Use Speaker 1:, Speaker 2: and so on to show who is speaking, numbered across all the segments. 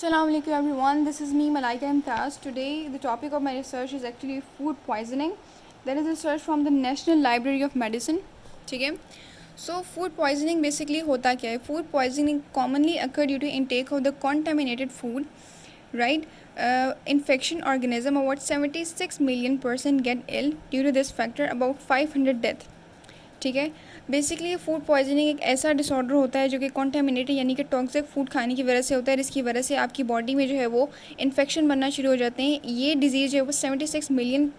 Speaker 1: Assalamu alaikum everyone, this is me Malaika Imtaz. Today the topic of my research is actually food poisoning. That is research from the National Library of Medicine. ठीक है. So food poisoning basically होता क्या है? Food poisoning commonly occur due to intake of the contaminated food, right? Infection organism, about 76 million person get ill due to this factor, about 500 death. ठीक है. Basically food poisoning एक ऐसा disorder होता है जो कि कॉन्टामिनेटेड यानी कि टॉक्सिक फूड खाने की वजह से होता है, जिसकी वजह से आपकी बॉडी में जो है वो इन्फेक्शन बनना शुरू हो जाते हैं. ये डिजीज़ है वो 76 मिलियन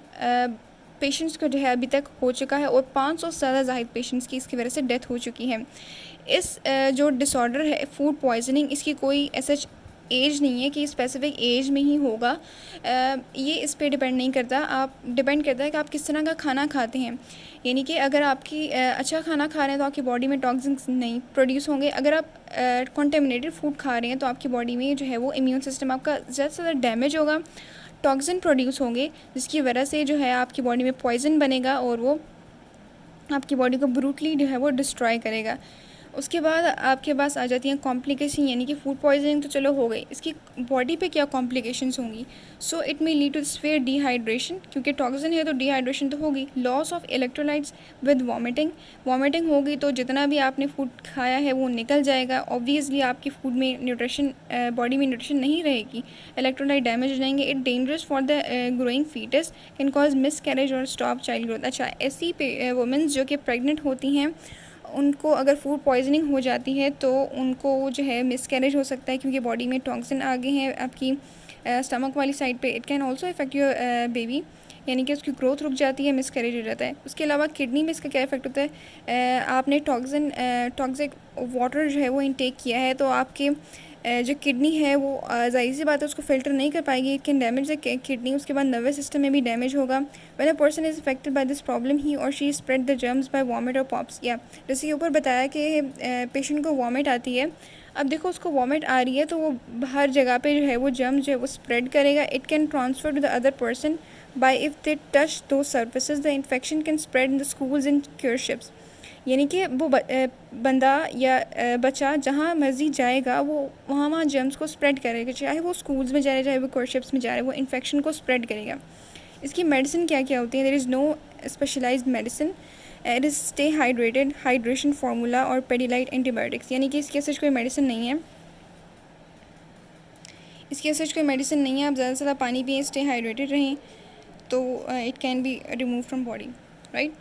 Speaker 1: पेशेंट्स को जो है अभी तक हो चुका है और 500 से ज़्यादा जाहिद पेशेंट्स की इसकी वजह से डेथ हो चुकी है. इस जो डिसऑर्डर है फूड पॉइजनिंग, इसकी कोई ऐसा एज नहीं है कि स्पेसिफिक एज में ही होगा. ये इस पे डिपेंड नहीं करता. आप डिपेंड करता है कि आप किस तरह का खाना खाते हैं. यानी कि अगर आपकी अच्छा खाना खा रहे हैं तो आपकी बॉडी में टॉक्सिन्स नहीं प्रोड्यूस होंगे. अगर आप कॉन्टेमिनेटेड फूड खा रहे हैं तो आपकी बॉडी में जो है वो इम्यून सिस्टम आपका ज़्यादा से ज़्यादा डैमेज होगा, टॉक्सिन प्रोड्यूस होंगे, जिसकी वजह से जो है आपकी बॉडी में पॉइजन बनेगा और वो आपकी बॉडी को ब्रूटली जो है वो डिस्ट्रॉय करेगा. उसके बाद आपके पास आ जाती हैं कॉम्प्लिकेशन, यानी कि फूड पॉइजनिंग तो चलो हो गई, इसकी बॉडी पे क्या कॉम्प्लिकेशंस होंगी. So it may lead to severe dehydration, क्योंकि टॉक्सिन है तो डिहाइड्रेशन तो होगी. Loss of electrolytes with vomiting होगी, तो जितना भी आपने फूड खाया है वो निकल जाएगा. ऑब्वियसली आपकी फूड में न्यूट्रिशन, बॉडी में न्यूट्रिशन नहीं रहेगी, इलेक्ट्रोलाइट डैमेज हो जाएंगे. It dangerous for the growing foetus, can cause miscarriage और स्टॉप चाइल्ड ग्रोथ. अच्छा, ऐसी वुमेंस जो कि प्रेगनेंट होती हैं उनको अगर फूड पॉइजनिंग हो जाती है तो उनको जो है मिसकैरेज हो सकता है, क्योंकि बॉडी में टॉक्सिन आ गए हैं आपकी स्टमक वाली साइड पे. It can also effect your baby, यानी कि उसकी ग्रोथ रुक जाती है, मिसकैरेज हो जाता है. उसके अलावा किडनी में इसका क्या इफेक्ट होता है. आपने टॉक्सिक वाटर जो है वो इनटेक किया है तो आपके जो किडनी है वो ज़ाहिर सी बात है उसको फ़िल्टर नहीं कर पाएगी. It can damage the kidney. उसके बाद नर्वस सिस्टम में भी डैमेज होगा. When a person is affected by this problem he और she spread the germs by vomit और पॉप्स. या जैसे कि ऊपर बताया कि पेशेंट को वॉमिट आती है. अब देखो उसको वॉमिट आ रही है तो वो हर जगह पे जो है वो जर्म्स जो है वो स्प्रेड करेगा. It can transfer to the other person by if they touch to surfaces. The infection can spread in the schools and cruise ships. यानी कि वो बंदा या बच्चा जहाँ मर्जी जाएगा वो वहाँ जर्म्स को स्प्रेड करेगा, चाहे वो स्कूल्स में जा रहा है चाहे वो कोर्शिप्स में जा रहा है, वो इन्फेक्शन को स्प्रेड करेगा. इसकी मेडिसिन क्या क्या होती है. There is no specialised medicine. It is stay hydrated, hydration formula और पेडिलाइट एंटीबायोटिक्स. यानी कि इसकी ऐसा कोई मेडिसिन नहीं है. इसकी ऐसा कोई मेडिसिन नहीं है. आप ज़्यादा से ज़्यादा पानी पिएँ, स्टे हाइड्रेटेड रहें, तो it can be remove from body, right.